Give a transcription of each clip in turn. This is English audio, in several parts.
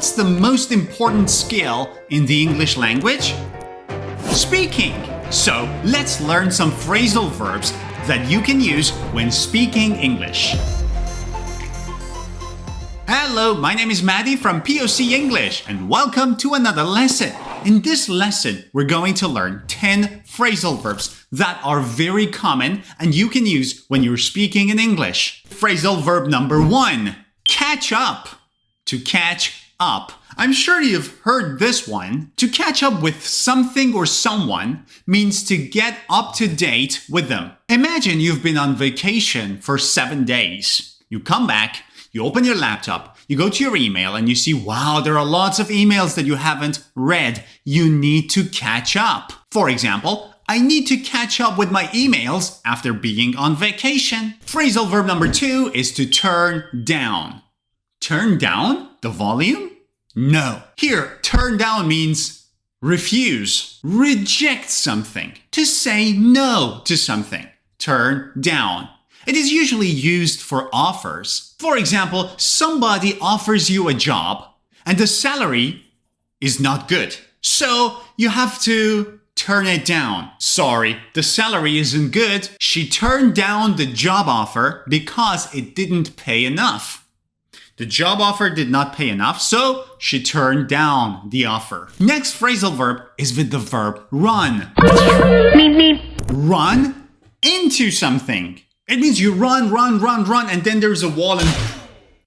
What's the most important skill in the English language? Speaking. So let's learn some phrasal verbs that you can use when speaking English. Hello, my name is Maddie from POC English and welcome to another lesson. In this lesson, we're going to learn 10 phrasal verbs that are very common and you can use when you're speaking in English. Phrasal verb number 1, catch up. To catch up. I'm sure you've heard this one. To catch up with something or someone means to get up to date with them. Imagine you've been on vacation for 7 days. You come back, you open your laptop, you go to your email and you see, wow, there are lots of emails that you haven't read. You need to catch up. For example, I need to catch up with my emails after being on vacation. Phrasal verb number 2 is to turn down. Turn down the volume? No. Here, turn down means refuse, reject something, to say no to something. Turn down. It is usually used for offers. For example, somebody offers you a job and the salary is not good. So you have to turn it down. Sorry, the salary isn't good. She turned down the job offer because it didn't pay enough. The job offer did not pay enough, so she turned down the offer. Next phrasal verb is with the verb run. Run into something. It means you run, and then there's a wall and...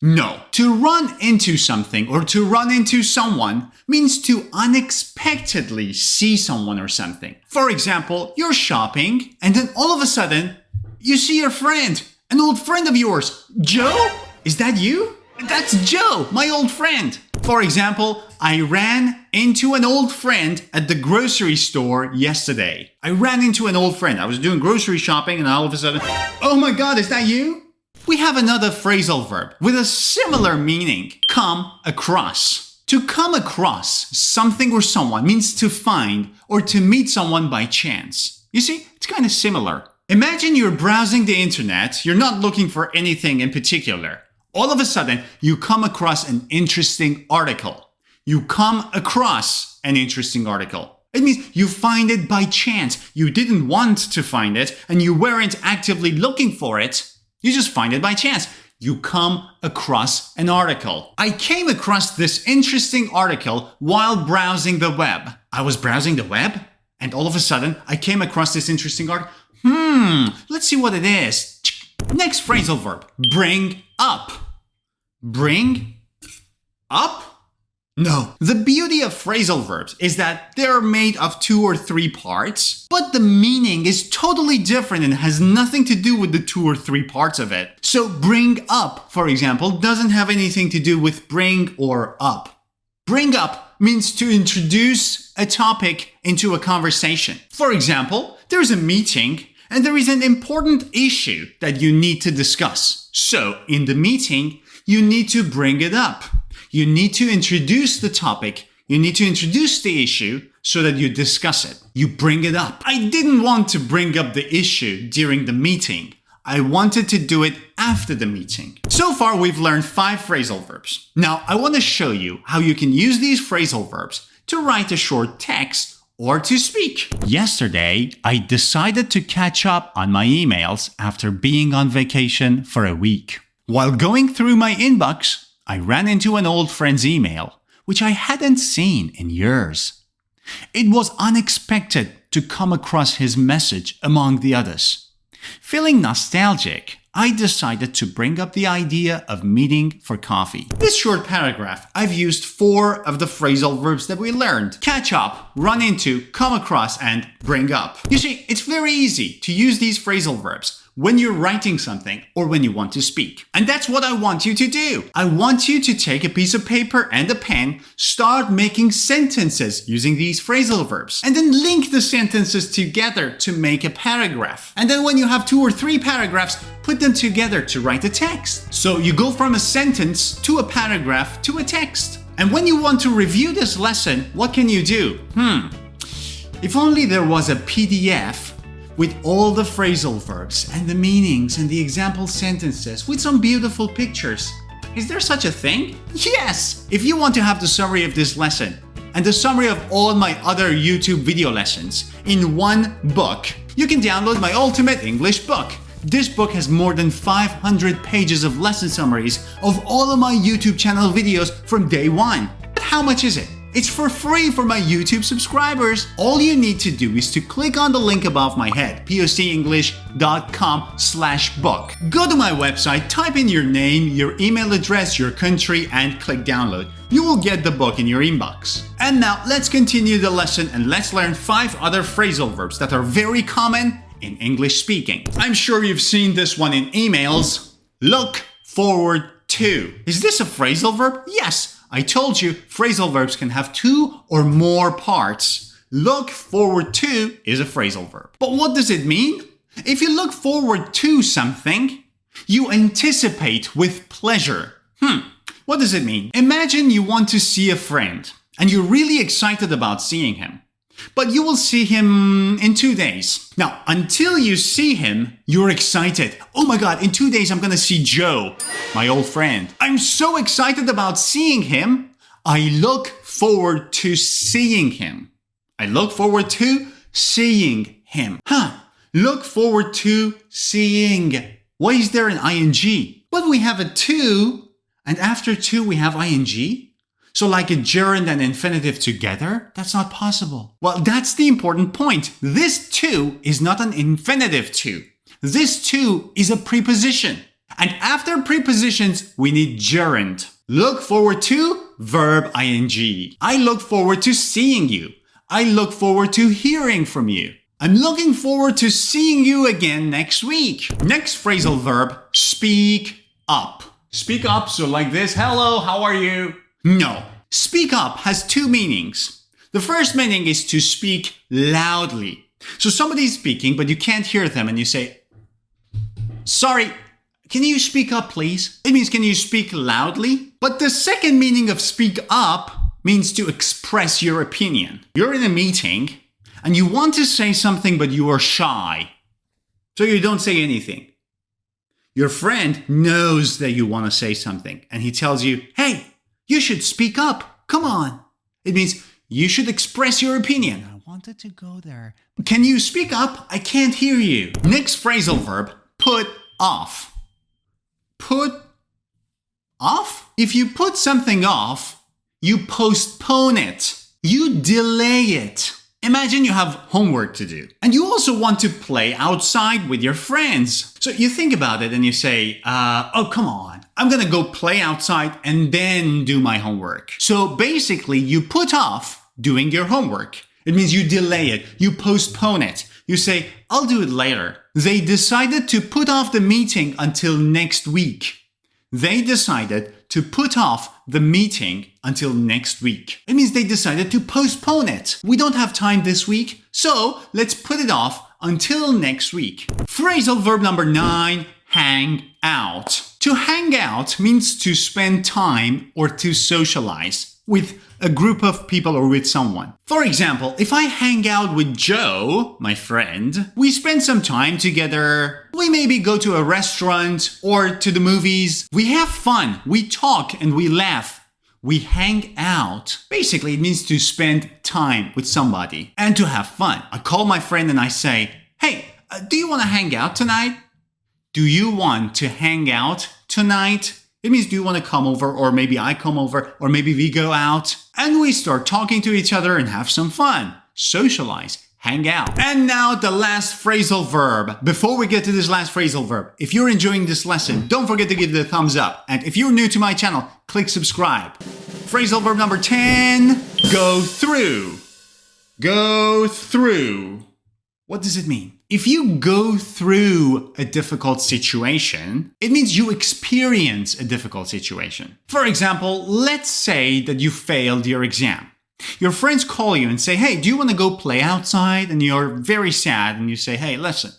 No. To run into something or to run into someone means to unexpectedly see someone or something. For example, you're shopping and then all of a sudden you see your friend, an old friend of yours. Joe? Is that you? That's Joe, my old friend. For example, I ran into an old friend at the grocery store yesterday. I ran into an old friend. I was doing grocery shopping and all of a sudden, oh my God, is that you? We have another phrasal verb with a similar meaning, come across. To come across something or someone means to find or to meet someone by chance. You see, it's kind of similar. Imagine you're browsing the internet. You're not looking for anything in particular. All of a sudden, you come across an interesting article. You come across an interesting article. It means you find it by chance. You didn't want to find it and you weren't actively looking for it. You just find it by chance. You come across an article. I came across this interesting article while browsing the web. I was browsing the web and all of a sudden I came across this interesting article. Let's see what it is. Next phrasal verb, bring up. Bring up? No. The beauty of phrasal verbs is that they're made of 2 or 3 parts, but the meaning is totally different and has nothing to do with the 2 or 3 parts of it. So bring up, for example, doesn't have anything to do with bring or up. Bring up means to introduce a topic into a conversation. For example, there's a meeting and there is an important issue that you need to discuss. So in the meeting, you need to bring it up. You need to introduce the topic. You need to introduce the issue so that you discuss it. You bring it up. I didn't want to bring up the issue during the meeting. I wanted to do it after the meeting. So far, we've learned 5 phrasal verbs. Now, I want to show you how you can use these phrasal verbs to write a short text or to speak. Yesterday, I decided to catch up on my emails after being on vacation for a week. While going through my inbox, I ran into an old friend's email, which I hadn't seen in years. It was unexpected to come across his message among the others. Feeling nostalgic, I decided to bring up the idea of meeting for coffee. This short paragraph, I've used 4 of the phrasal verbs that we learned. Catch up, run into, come across, and bring up. You see, it's very easy to use these phrasal verbs when you're writing something or when you want to speak. And that's what I want you to do. I want you to take a piece of paper and a pen, start making sentences using these phrasal verbs, and then link the sentences together to make a paragraph. And then when you have 2 or 3 paragraphs, put them together to write a text. So you go from a sentence to a paragraph to a text. And when you want to review this lesson, what can you do? If only there was a PDF with all the phrasal verbs and the meanings and the example sentences with some beautiful pictures. Is there such a thing? Yes! If you want to have the summary of this lesson and the summary of all my other YouTube video lessons in one book, you can download my Ultimate English book. This book has more than 500 pages of lesson summaries of all of my YouTube channel videos from day one. But how much is it? It's for free for my YouTube subscribers. All you need to do is to click on the link above my head, pocenglish.com/book. Go to my website, type in your name, your email address, your country, and click download. You will get the book in your inbox. And now let's continue the lesson and let's learn 5 other phrasal verbs that are very common in English speaking. I'm sure you've seen this one in emails. Look forward to. Is this a phrasal verb? Yes. I told you phrasal verbs can have 2 or more parts. Look forward to is a phrasal verb. But what does it mean? If you look forward to something, you anticipate with pleasure. What does it mean? Imagine you want to see a friend and you're really excited about seeing him. But you will see him in 2 days. Now, until you see him, you're excited. Oh my God, in 2 days I'm gonna see Joe, my old friend. I'm so excited about seeing him. I look forward to seeing him. I look forward to seeing him. Look forward to seeing. Why is there an ing? But we have a to, and after to we have ing? So like a gerund and infinitive together? That's not possible. Well, that's the important point. This to is not an infinitive to. This to is a preposition. And after prepositions, we need gerund. Look forward to, verb ing. I look forward to seeing you. I look forward to hearing from you. I'm looking forward to seeing you again next week. Next phrasal verb, speak up. Speak up, so like this, hello, how are you? No. Speak up has 2 meanings. The first meaning is to speak loudly. So somebody's speaking, but you can't hear them, and you say, sorry, can you speak up, please? It means, can you speak loudly? But the second meaning of speak up means to express your opinion. You're in a meeting, and you want to say something, but you are shy. So you don't say anything. Your friend knows that you want to say something, and he tells you, hey, you should speak up. Come on. It means you should express your opinion. I wanted to go there. Can you speak up? I can't hear you. Next phrasal verb, put off. Put off? If you put something off, you postpone it. You delay it. Imagine you have homework to do, and you also want to play outside with your friends. So you think about it and you say, oh, come on. I'm gonna go play outside and then do my homework. So basically, you put off doing your homework. It means you delay it, you postpone it. You say, I'll do it later. They decided to put off the meeting until next week. They decided to put off the meeting until next week. It means they decided to postpone it. We don't have time this week, so let's put it off until next week. Phrasal verb number 9, hang out. To hang out means to spend time or to socialize with a group of people or with someone. For example, if I hang out with Joe, my friend, we spend some time together. We maybe go to a restaurant or to the movies. We have fun. We talk and we laugh. We hang out. Basically, it means to spend time with somebody and to have fun. I call my friend and I say, hey, do you want to hang out tonight? Do you want to hang out tonight? It means, do you want to come over, or maybe I come over, or maybe we go out and we start talking to each other and have some fun. Socialize, hang out. And now the last phrasal verb. Before we get to this last phrasal verb, if you're enjoying this lesson, don't forget to give it a thumbs up. And if you're new to my channel, click subscribe. Phrasal verb number 10, go through. Go through. What does it mean? If you go through a difficult situation, it means you experience a difficult situation. For example, let's say that you failed your exam. Your friends call you and say, hey, do you want to go play outside? And you're very sad and you say, hey, listen,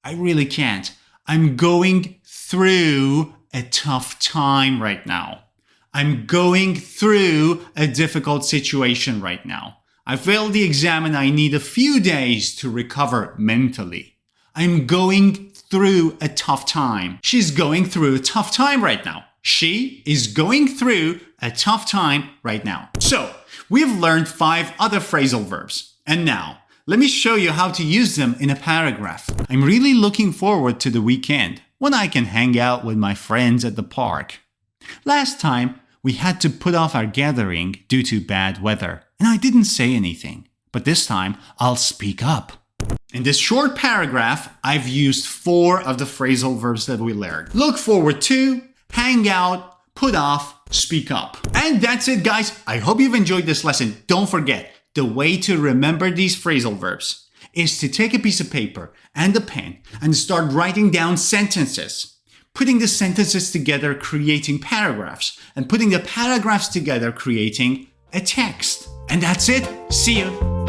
I really can't. I'm going through a tough time right now. I'm going through a difficult situation right now. I failed the exam and I need a few days to recover mentally. I'm going through a tough time. She's going through a tough time right now. She is going through a tough time right now. So, we've learned 5 other phrasal verbs. And now, let me show you how to use them in a paragraph. I'm really looking forward to the weekend when I can hang out with my friends at the park. Last time, we had to put off our gathering due to bad weather, and I didn't say anything. But this time, I'll speak up. In this short paragraph, I've used 4 of the phrasal verbs that we learned. Look forward to, hang out, put off, speak up. And that's it, guys. I hope you've enjoyed this lesson. Don't forget, the way to remember these phrasal verbs is to take a piece of paper and a pen and start writing down sentences. Putting the sentences together, creating paragraphs, and putting the paragraphs together, creating a text. And that's it. See you.